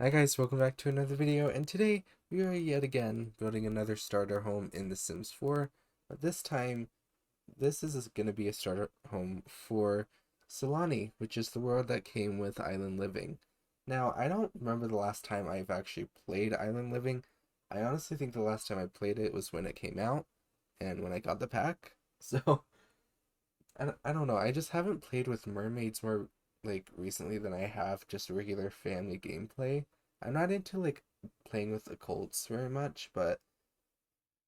Hi guys, welcome back to another video, and today we are yet again building another starter home in The Sims 4, but this time this is going to be a starter home for Sulani, which is the world that came with Island Living. Now, I don't remember the last time I've actually played Island Living. I honestly think the last time I played it was when it came out, and when I got the pack, so I don't know, I just haven't played with mermaids more like recently than I have just regular family gameplay. I'm not into like playing with occults very much, but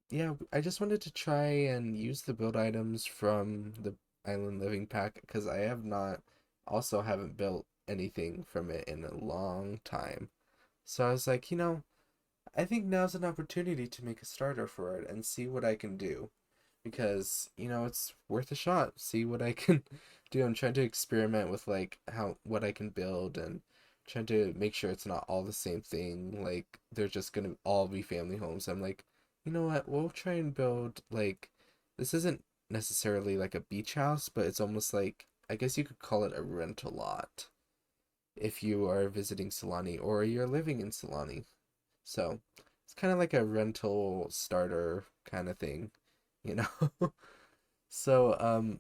yeah, I just wanted to try and use the build items from the Island Living pack because I have not also haven't built anything from it in a long time. So I was like, I think now's an opportunity to make a starter for it and see what I can do because it's worth a shot. See what I can do. I'm trying to experiment with like how what I can build and trying to make sure it's not all the same thing. Like they're just gonna all be family homes. I'm like, you know what? We'll try and build like this isn't necessarily like a beach house, but it's almost like I guess you could call it a rental lot if you are visiting Sulani or you're living in Sulani. So it's kind of like a rental starter kind of thing, you know? So,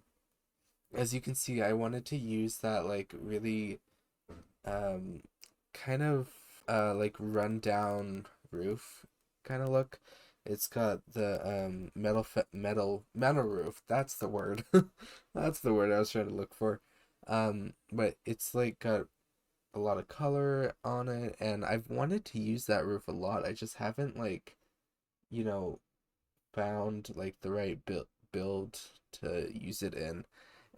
as you can see, I wanted to use that like really um kind of like rundown roof kind of look. It's got the metal roof. That's the word. That's the word I was trying to look for. But it's like got a lot of color on it, and I've wanted to use that roof a lot. I just haven't like, you know, found like the right build to use it in.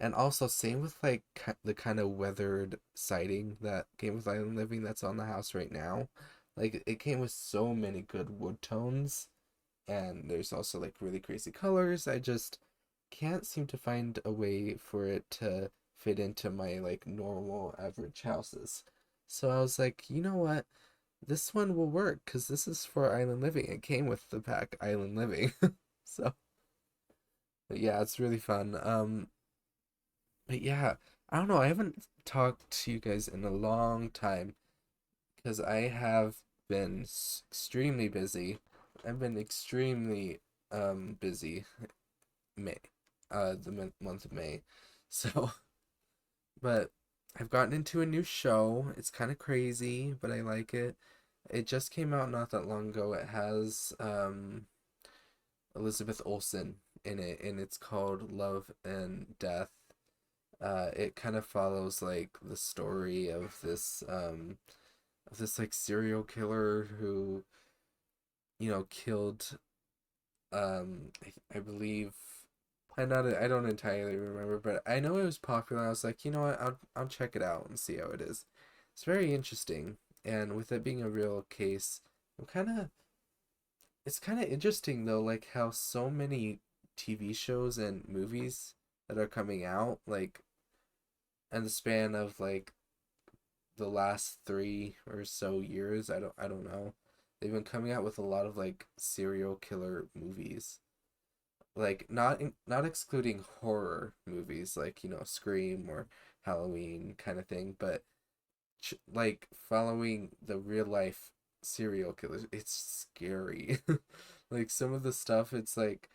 And also same with like the kind of weathered siding that came with Island Living that's on the house right now. Like it came with so many good wood tones, and there's also like really crazy colors. I just can't seem to find a way for it to fit into my like normal average houses. So I was like, you know what? This one will work because this is for Island Living. It came with the pack Island Living. So, but yeah, it's really fun. But yeah, I don't know. I haven't talked to you guys in a long time because I have been extremely busy. I've been extremely busy May, the month of May. So, but I've gotten into a new show. It's kind of crazy, but I like it. It just came out not that long ago. It has Elizabeth Olsen in it, and it's called Love and Death. It kind of follows like the story of this like serial killer who killed I believe I don't entirely remember, but I know it was popular. I was like, you know what, I'll check it out and see how it is. It's very interesting, and with it being a real case, I'm kind of it's kind of interesting though, like how so many TV shows and movies that are coming out, like in the span of like the last 3 or so years, I don't know. They've been coming out with a lot of like serial killer movies. Like not excluding horror movies like, Scream or Halloween kind of thing, but like following the real life serial killers. It's scary. Like some of the stuff, it's like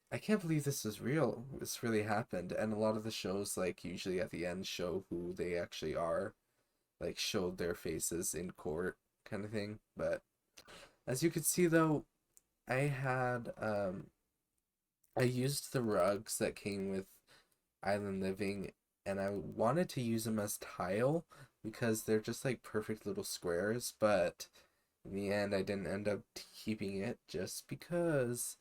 I can't believe this is real. This really happened. And a lot of the shows, like, usually at the end show who they actually are, like, showed their faces in court kind of thing. But as you can see, though, I used the rugs that came with Island Living, and I wanted to use them as tile because they're just like perfect little squares. But in the end, I didn't end up keeping it just because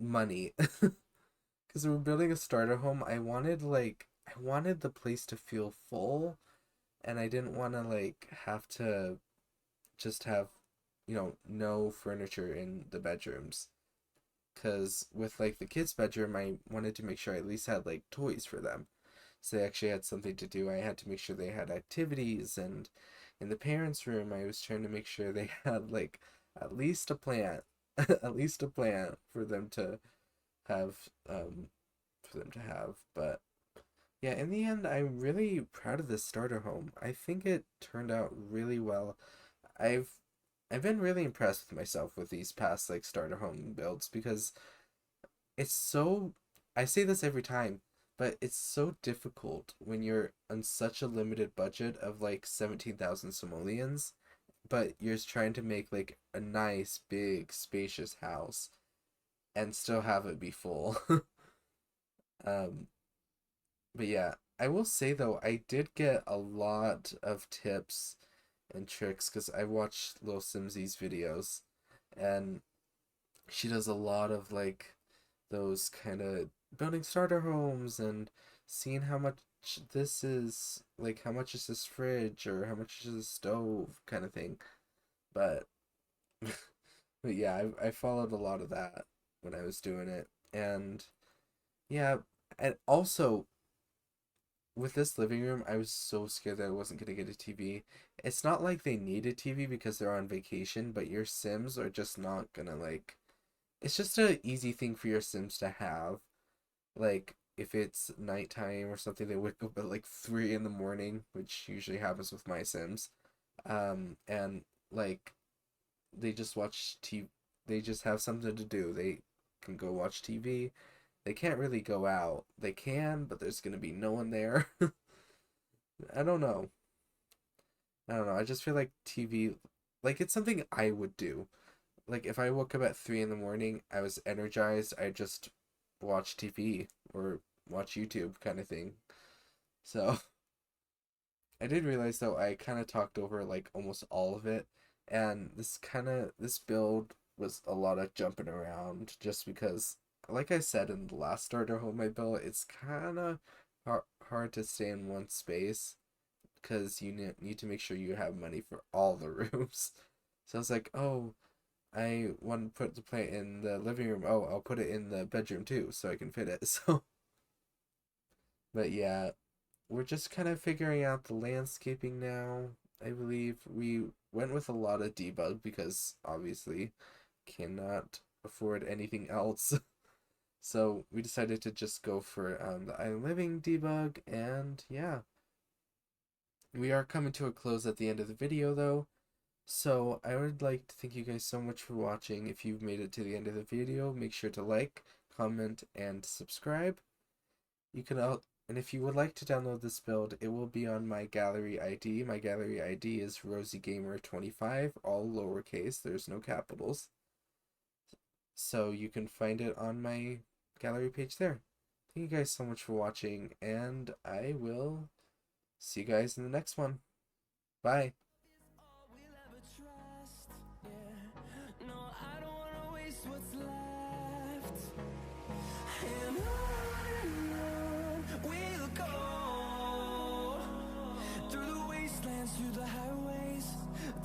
money. Because we're building a starter home, I wanted the place to feel full, and I didn't want to like have to just have no furniture in the bedrooms. Because with like the kids' bedroom, I wanted to make sure I at least had like toys for them, so they actually had something to do. I had to make sure they had activities, and in the parents' room, I was trying to make sure they had like at least a plant, at least a plant have for them to have. But Yeah, in the end, I'm really proud of this starter home. I think it turned out really well. I've I've been really impressed with myself with these past like starter home builds because it's so I say this every time, but it's so difficult when you're on such a limited budget of like 17,000 simoleons, but you're trying to make like a nice, big, spacious house and still have it be full. um, but yeah, I will say though, I did get a lot of tips and tricks because I watched Lil Simsy's videos, and she does a lot of like those kind of building starter homes and seeing how much this is, like how much is this fridge or how much is this stove kind of thing. But but yeah, I followed a lot of that when I was doing it. And yeah, and also with this living room, I was so scared that I wasn't gonna get a TV. It's not like they need a TV because they're on vacation, but your Sims are just not gonna like. It's just a easy thing for your Sims to have. Like if it's nighttime or something, they wake up at like 3 in the morning, which usually happens with my Sims. And like they just watch TV. They just have something to do. They can go watch TV. They can't really go out. They can, but there's gonna be no one there. I don't know. I don't know. I just feel like TV, like it's something I would do. Like if I woke up at 3 in the morning, I was energized. I just watch TV or watch YouTube kind of thing. So I did realize though I kind of talked over like almost all of it, and this build was a lot of jumping around just because, like I said in the last starter home I built, it's kind of hard to stay in one space because you need to make sure you have money for all the rooms. So I was like, oh, I want to put the plant in the living room. Oh, I'll put it in the bedroom too, so I can fit it. So, but yeah, we're just kind of figuring out the landscaping now. I believe we went with a lot of debug because obviously cannot afford anything else. So we decided to just go for the I Living debug, and yeah, we are coming to a close at the end of the video though. So I would like to thank you guys so much for watching. If you've made it to the end of the video, make sure to like, comment, and subscribe. You can and if you would like to download this build, it will be on my gallery ID. My gallery ID is RosieGamer25, all lowercase. There's no capitals. So you can find it on my gallery page there. Thank you guys so much for watching, and I will see you guys in the next one. Bye. Through the highways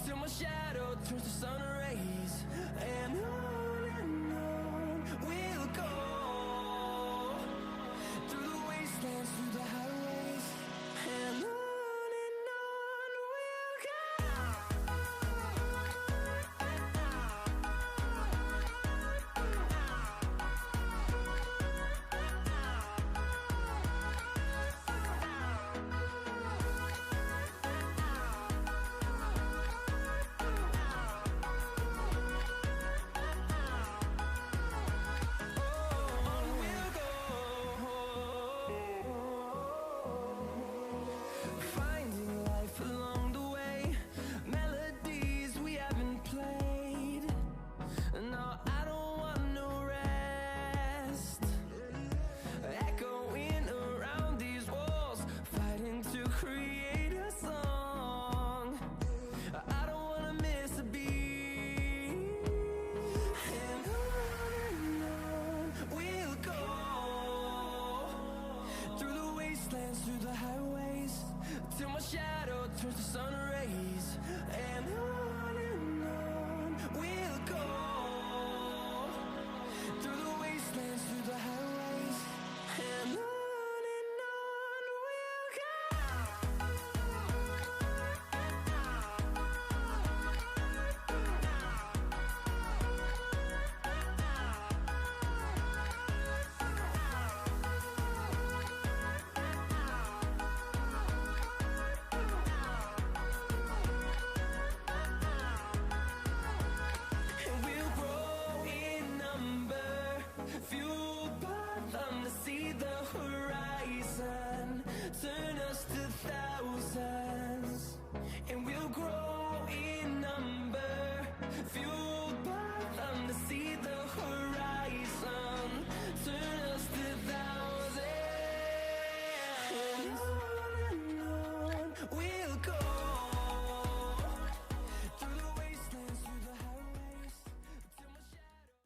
till my shadow turns to sun rays, and on we'll go through the wastelands, through the highways, and on we'll through the highways till my shadow turns to sun rays, and on we'll go through the wastelands, through the highways, and on. days.